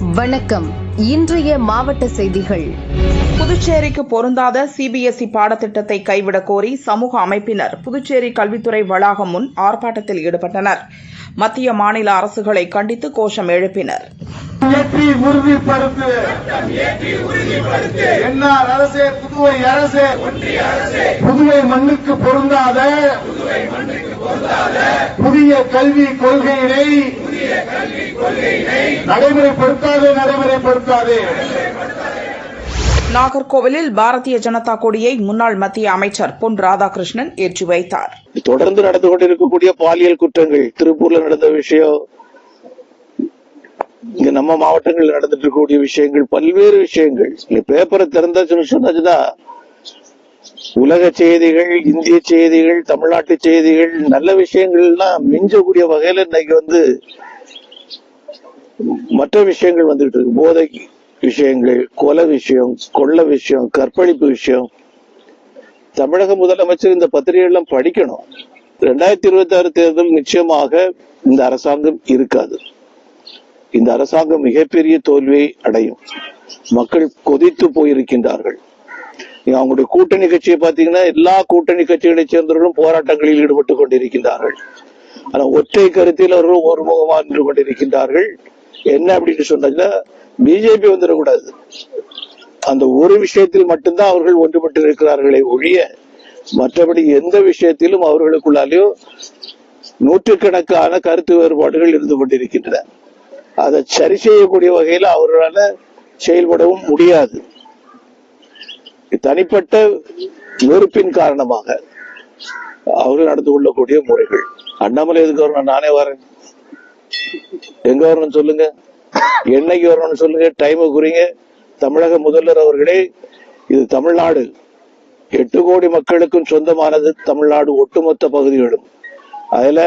வணக்கம். இன்றைய மாவட்ட செய்திகள். புதுச்சேரிக்கு பொருந்தாத சிபிஎஸ்இ பாடத்திட்டத்தை கைவிடக் கோரி சமூக அமைப்பினர் புதுச்சேரி கல்வித்துறை வளாகம் முன் ஆர்ப்பாட்டத்தில் ஈடுபட்டனர். மத்திய மாநில அரசுகளை கண்டித்து கோஷம் எழுப்பினர். புதுவை மண்ணுக்கு பொருந்தாத புதிய கல்விக் கொள்கையினை நடைமுறைப்படுத்தாதே. நாகர்கோவிலில் பாரதிய ஜனதா கொடியை முன்னாள் மத்திய அமைச்சர் பொன் ராதாகிருஷ்ணன் ஏற்றி வைத்தார். தொடர்ந்து நடந்து கொண்டிருக்கக்கூடிய பாலியல் குற்றங்கள், திருப்பூர்ல நடந்த விஷயம், இங்க நம்ம மாவட்டங்களில் நடந்துட்டு இருக்கக்கூடிய விஷயங்கள், பல்வேறு விஷயங்கள் பேப்பரை திறந்தா சொன்னா உலக செய்திகள், இந்திய செய்திகள், தமிழ்நாட்டு செய்திகள், நல்ல விஷயங்கள்லாம் மிஞ்சக்கூடிய வகையில இன்னைக்கு மற்ற விஷயங்கள் வந்துட்டு இருக்கு. போதை விஷயங்கள், கொலை விஷயம், கொள்ள விஷயம், கற்பழிப்பு விஷயம். தமிழக முதலமைச்சர் இந்த பத்திரிகைகள்லாம் படிக்கணும். 2026 தேர்தல் நிச்சயமாக இந்த அரசாங்கம் இருக்காது. இந்த அரசாங்கம் மிகப்பெரிய தோல்வியை அடையும். மக்கள் கொதித்து போயிருக்கின்றார்கள். அவங்களுடைய கூட்டணி கட்சியை பார்த்தீங்கன்னா எல்லா கூட்டணி கட்சிகளை சேர்ந்தவர்களும் போராட்டங்களில் ஈடுபட்டு கொண்டிருக்கின்றார்கள். ஆனா ஒற்றை கருத்தில் அவர்கள் ஒருமுகமாக நின்று கொண்டிருக்கின்றார்கள். என்ன அப்படின்னு சொன்னா, பிஜேபி வந்துடக்கூடாது. அந்த ஒரு விஷயத்தில் மட்டும்தான் அவர்கள் ஒன்றுபட்டு இருக்கிறார்களே ஒழிய மற்றபடி எந்த விஷயத்திலும் அவர்களுக்குள்ளாலேயோ நூற்றுக்கணக்கான கருத்து வேறுபாடுகள் இருந்து கொண்டிருக்கின்றன. அதை சரி செய்யக்கூடிய வகையில் அவர்களால் செயல்படவும் முடியாது. தனிப்பட்ட வெறுப்பின் காரணமாக அவர்கள் நடந்து கொள்ளக்கூடிய முறைகள். அண்ணாமலை எதுக்கு வரணும்? நானே வரேன். எங்க வரணும்னு சொல்லுங்க, என்னைக்கு வரணும்னு சொல்லுங்க, டைம் குறிங்க. தமிழக முதல்வர் அவர்களே, இது தமிழ்நாடு, 8 கோடி மக்களுக்கும் சொந்தமானது தமிழ்நாடு ஒட்டுமொத்த பகுதிகளும். அதுல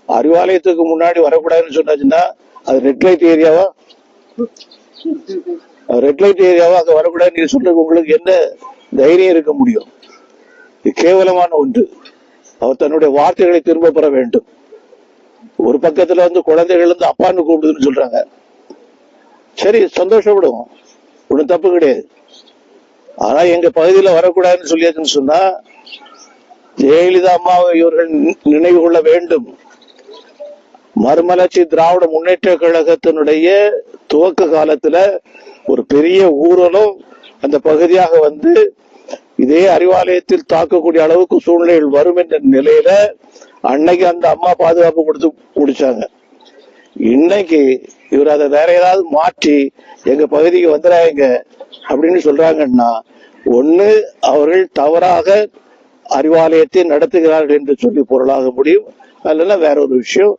அறிவாலயத்துக்கு முன்னாடி வரக்கூடாதுன்னு சொன்னாச்சுன்னா அது ரெட் லைட் ஏரியாவா அங்க வரக்கூடாது நீங்க சொல்றது உங்களுக்கு என்ன தைரியம் இருக்க முடியும்? இது கேவலமான ஒன்று. அவர் தன்னுடைய வார்த்தைகளை திரும்ப பெற வேண்டும். ஒரு பக்கத்துல குழந்தைகள் அப்பான்னு கூப்பிடுதுன்னு சொல்றாங்க. சரி, சந்தோஷப்படுவோம், ஒன்றும் தப்பு கிடையாது. ஆனா எங்க பகுதியில வரக்கூடாதுன்னு சொல்லியாச்சுன்னு சொன்னா ஜெயலலிதா அம்மாவை இவர்கள் நினைவு கொள்ள வேண்டும். மறுமலர்ச்சி திராவிட முன்னேற்ற கழகத்தினுடைய துவக்க காலத்துல ஒரு பெரிய ஊர்வலம் அந்த பகுதியாக இதே அறிவாலயத்தில் தாக்கக்கூடிய அளவுக்கு சூழ்நிலைகள் வரும் என்ற நிலையில அன்னைக்கு அந்த அம்மா பாதுகாப்பு கொடுத்து முடிச்சாங்க. இன்னைக்கு இவர் அதை வேற ஏதாவது மாற்றி எங்க பகுதிக்கு வந்துடாங்க அப்படின்னு சொல்றாங்கன்னா, ஒண்ணு அவர்கள் தவறாக அறிவாலயத்தை நடத்துகிறார்கள் என்று சொல்லி பொருளாக முடியும். அதுல வேற ஒரு விஷயம்,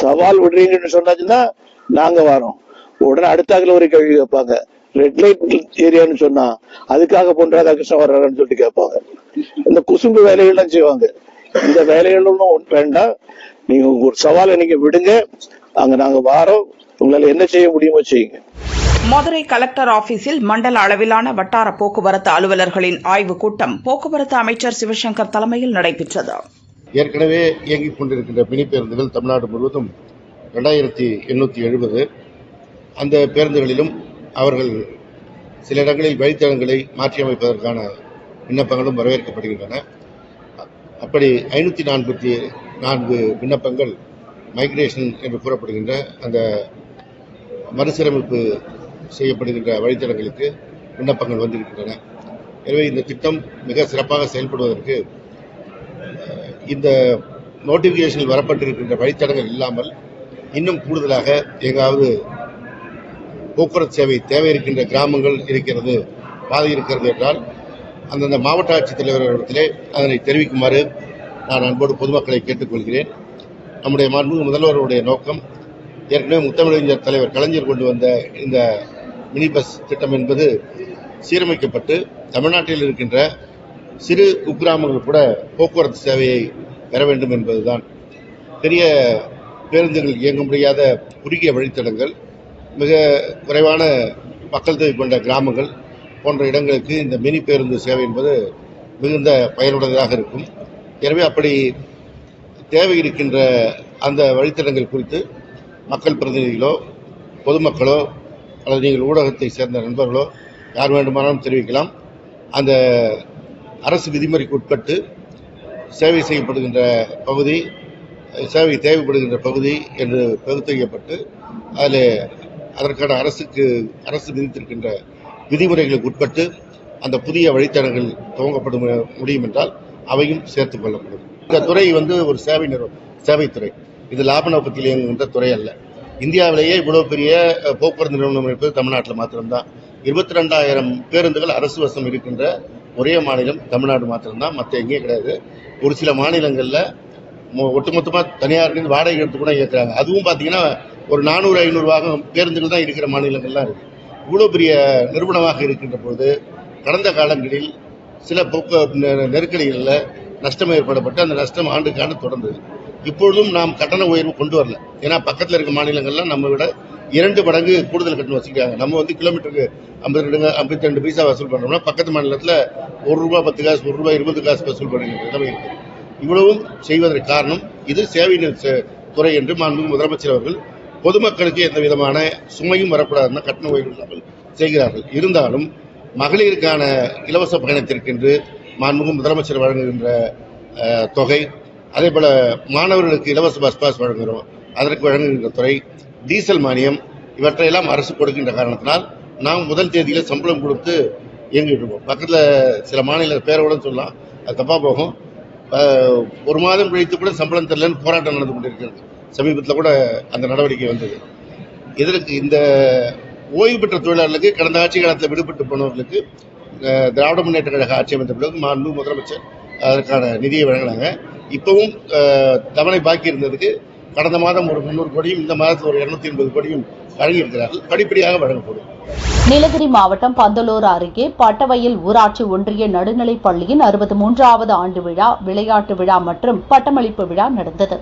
சவால் விடுறீங்கன்னு சொன்னாச்சுன்னா நாங்க வரோம். உடனே அடுத்தாக்குல ஒரு கேள்வி கேட்பாங்க, ரெட் லைட் ஏரியான்னு சொன்னா அதுக்காக பொன் ராதாகிருஷ்ணன் வர்றாருன்னு சொல்லிட்டு கேட்பாங்க. இந்த குசும்பு வேலைகள்லாம் செய்வாங்க. இந்த வேலைகளும் வேண்டாம். நீங்க ஒரு சவாலை நீங்க விடுங்க, அங்க நாங்க வாரோம், உங்களால என்ன செய்ய முடியுமோ செய்யுங்க. மதுரை கலெக்டர் ஆபீஸில் மண்டல அளவிலான வட்டார போக்குவரத்து அலுவலர்களின் ஆய்வுக் கூட்டம் போக்குவரத்து அமைச்சர் சிவசங்கர் தலைமையில் நடைபெற்றது. ஏற்கனவே இயங்கிக் கொண்டிருக்கின்ற மினி பேருந்துகள் தமிழ்நாடு முழுவதும் 2870. அந்த பேருந்துகளிலும் அவர்கள் சில இடங்களில் வழித்தடங்களை மாற்றியமைப்பதற்கான விண்ணப்பங்களும் வரவேற்கப்படுகின்றன. அப்படி 544 விண்ணப்பங்கள் மைக்ரேஷன் என்று கூறப்படுகின்ற அந்த மறுசீரமைப்பு செய்யப்படுகின்ற வழித்தடங்களுக்கு விண்ணப்பங்கள் வந்திருக்கின்றன. எனவே இந்த திட்டம் மிக சிறப்பாக செயல்படுவதற்கு இந்த நோட்டிபிகேஷனில் வரப்பட்டிருக்கின்ற வழித்தடங்கள் இல்லாமல் இன்னும் கூடுதலாக எங்காவது போக்குவரத்து சேவை தேவை இருக்கின்ற கிராமங்கள் இருக்கிறது, பாதை இருக்கிறது என்றால் அந்தந்த மாவட்ட ஆட்சித்தலைவர்களிடத்திலே அதனை தெரிவிக்குமாறு நான் அன்போடு பொதுமக்களை கேட்டுக்கொள்கிறேன். நம்முடைய மாண்புமிகு முதல்வருடைய நோக்கம் ஏற்கனவே முத்தமிழறிஞர் தலைவர் கலைஞர் கொண்டு வந்த இந்த மினி பஸ் திட்டம் என்பது சீரமைக்கப்பட்டு தமிழ்நாட்டில் இருக்கின்ற சிறு குக்கிராமங்கள் கூட போக்குவரத்து சேவையை பெற வேண்டும் என்பதுதான். பெரிய பேருந்துகள் இயங்க முடியாத குறுகிய வழித்தடங்கள், மிக குறைவான மக்கள் தொகை கொண்ட கிராமங்கள் போன்ற இடங்களுக்கு இந்த மினி பேருந்து சேவை என்பது மிகுந்த பயனுள்ளதாக இருக்கும். எனவே அப்படி தேவை இருக்கின்ற அந்த வழித்தடங்கள் குறித்து மக்கள் பிரதிநிதிகளோ பொதுமக்களோ அல்லது நீங்கள் ஊடகத்தை சேர்ந்த நண்பர்களோ யார் வேண்டுமானாலும் தெரிவிக்கலாம். அந்த அரசு விதிமுறைக்கு உட்பட்டு சேவை செய்யப்படுகின்ற பகுதி, சேவை தேவைப்படுகின்ற பகுதி என்று பகுத்தறியப்பட்டு அதில் அதற்கான அரசு விதித்திருக்கின்ற விதிமுறைகளுக்கு உட்பட்டு அந்த புதிய வழித்தடங்கள் துவங்கப்பட முடியும் என்றால் அவையும் சேர்த்துக் கொள்ளப்படும். இந்த துறை ஒரு சேவைத்துறை. இது லாப நோக்கத்தில் இயங்குகின்ற துறை அல்ல. இந்தியாவிலேயே இவ்வளவு பெரிய போக்குவரத்து நிறுவனம் இருப்பது தமிழ்நாட்டில் மாத்திரம்தான். 22,000 பேருந்துகள் அரசு வசம் இருக்கின்ற ஒரே மாநிலம் தமிழ்நாடு மாத்திரம்தான், மற்ற எங்கேயும் கிடையாது. ஒரு சில மாநிலங்களில் ஒட்டுமொத்தமாக தனியார் வாடகை எடுத்து கூட இயக்குறாங்க. அதுவும் பார்த்தீங்கன்னா ஒரு 400-500 பேருந்துகள் தான் இருக்கிற மாநிலங்கள்லாம் இருக்கு. இவ்வளோ பெரிய நிறுவனமாக இருக்கின்ற போது கடந்த காலங்களில் சில நெருக்கடிகளில் நஷ்டம் ஏற்படப்பட்டு அந்த நஷ்டம் ஆண்டுக்கு ஆண்டு தொடர்ந்தது. இப்பொழுதும் நாம் கட்டண உயர்வு கொண்டு வரல. ஏன்னா பக்கத்தில் இருக்க மாநிலங்கள்லாம் நம்ம விட 2 மடங்கு கூடுதல் கட்டணம் வச்சுக்கிறாங்க. நம்ம கிலோமீட்டருக்கு 52 பைசா வசூல் பண்ணுறோம்னா பக்கத்து மாநிலத்தில் ₹1 10 காசு, ₹1 20 காசு வசூல் பண்ணுகின்ற நிலைமை இருக்குது. இவ்வளவும் செய்வதற்கு காரணம் இது சேவை துறை என்று மாண்புமிகு முதலமைச்சர் அவர்கள் பொதுமக்களுக்கு எந்த விதமான சுமையும் வரக்கூடாதுன்னா கட்டண உயர்வு இல்லாமல் செய்கிறார்கள். இருந்தாலும் மகளிருக்கான இலவச பயணத்திற்கென்று மாண்புமிகு முதலமைச்சர் வழங்குகின்ற தொகை, அதே போல மாணவர்களுக்கு இலவச பஸ் பாஸ் வழங்குகிறோம், அதற்கு வழங்குகின்ற துறை, டீசல் மானியம், இவற்றையெல்லாம் அரசு கொடுக்கின்ற காரணத்தினால் நாம் முதல் தேதியில சம்பளம் கொடுத்து இயங்கிட்டு இருக்கோம். பக்கத்தில் சில மாநில பேரோட சொல்லலாம், அது தப்பா போகும். 1 மாதம் கழித்து கூட சம்பளம் தரலன்னு போராட்டம் நடந்து கொண்டிருக்கிறது. சமீபத்தில் கூட அந்த நடவடிக்கை வந்தது. இதற்கு இந்த ஓய்வு பெற்ற தொழிலாளர்களுக்கு கடந்த ஆட்சி காலத்தில் விடுபட்டு போனவர்களுக்கு திராவிட முன்னேற்ற கழக ஆட்சி அமைந்த பிறகு மாண்பு முதலமைச்சர் அதற்கான நிதியை வழங்கினாங்க. இப்பவும் தவணை பாக்கி இருந்ததுக்கு கடந்த மாதம் ஒரு 300 கோடியும் இந்த மாதத்தில் ஒரு 280 கோடியும் வழங்கியிருக்கிறார்கள். படிப்படியாக வழங்கப்படும். நீலகிரி மாவட்டம் பந்தலூர் அருகே பட்டவயல் ஊராட்சி ஒன்றிய நடுநிலைப் பள்ளியின் 63வது ஆண்டு விழா, விளையாட்டு விழா மற்றும் பட்டமளிப்பு விழா நடந்தது.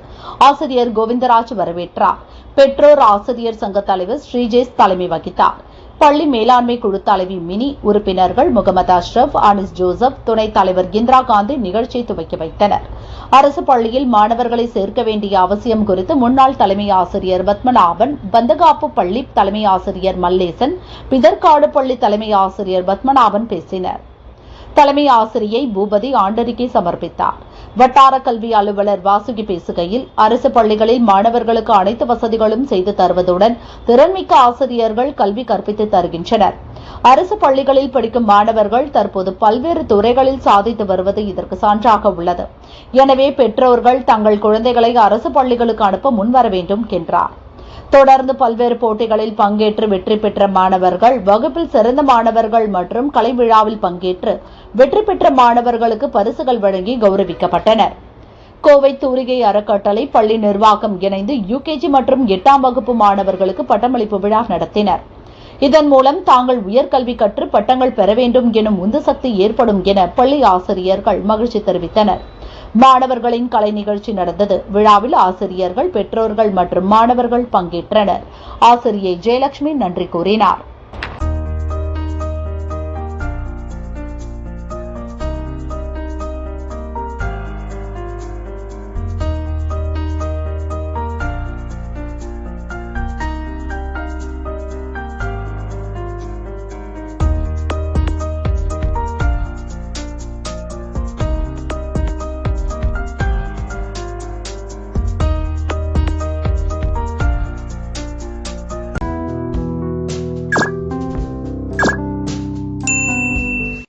ஆசிரியர் கோவிந்தராஜ் வரவேற்றார். பெற்றோர் ஆசிரியர் சங்க தலைவர் ஸ்ரீஜேஷ் தலைமை வகித்தார். பள்ளி மேலாண்மை குழு தலைவி மினி, உறுப்பினர்கள் முகமது அஷ்ரப், அனிஸ் ஜோசப், துணைத் தலைவர் இந்திரா காந்தி நிகழ்ச்சியை துவக்கி வைத்தனர். அரசு பள்ளியில் மாணவர்களை சேர்க்க வேண்டிய அவசியம் குறித்து முன்னாள் தலைமை ஆசிரியர் பத்மநாபன், பந்தகாப்பு பள்ளி தலைமை ஆசிரியர் மல்லேசன், பிதற்காடு பள்ளி தலைமை ஆசிரியர் பத்மநாபன் பேசினர். தலைமை ஆசிரியை பூபதி ஆண்டறிக்கை சமர்ப்பித்தார். வட்டார கல்வி அலுவலர் வாசுகி பேசுகையில், அரசு பள்ளிகளில் மாணவர்களுக்கு அனைத்து வசதிகளும் செய்து தருவதுடன் திறன்மிக்க ஆசிரியர்கள் கல்வி கற்பித்து தருகின்றனர். அரசு பள்ளிகளில் படிக்கும் மாணவர்கள் தற்போது பல்வேறு துறைகளில் சாதித்து வருவது இதற்கு சான்றாக உள்ளது. எனவே பெற்றோர்கள் தங்கள் குழந்தைகளை அரசு பள்ளிகளுக்கு அனுப்ப முன்வர வேண்டும் என்றார். தொடர்ந்து பல்வேறு போட்டிகளில் பங்கேற்று வெற்றி பெற்ற மாணவர்கள், வகுப்பில் சிறந்த மாணவர்கள் மற்றும் கலை விழாவில் பங்கேற்று வெற்றி பெற்ற மாணவர்களுக்கு பரிசுகள் வழங்கி கௌரவிக்கப்பட்டனர். கோவை தூரிகை அறக்கட்டளை பள்ளி நிர்வாகம் இணைந்து UKG மற்றும் 8ஆம் வகுப்பு மாணவர்களுக்கு பட்டமளிப்பு விழா நடத்தினர். இதன் மூலம் தாங்கள் உயர்கல்வி கற்று பட்டங்கள் பெற வேண்டும் எனும் உந்து சக்தி ஏற்படும் என பள்ளி ஆசிரியர்கள் மகிழ்ச்சி தெரிவித்தனர். மாணவர்களின் கலை நிகழ்ச்சி நடந்தது. விழாவில் ஆசிரியர்கள், பெற்றோர்கள் மற்றும் மாணவர்கள் பங்கேற்றனர். ஆசிரியை ஜெயலட்சுமி நன்றி கூறினார்.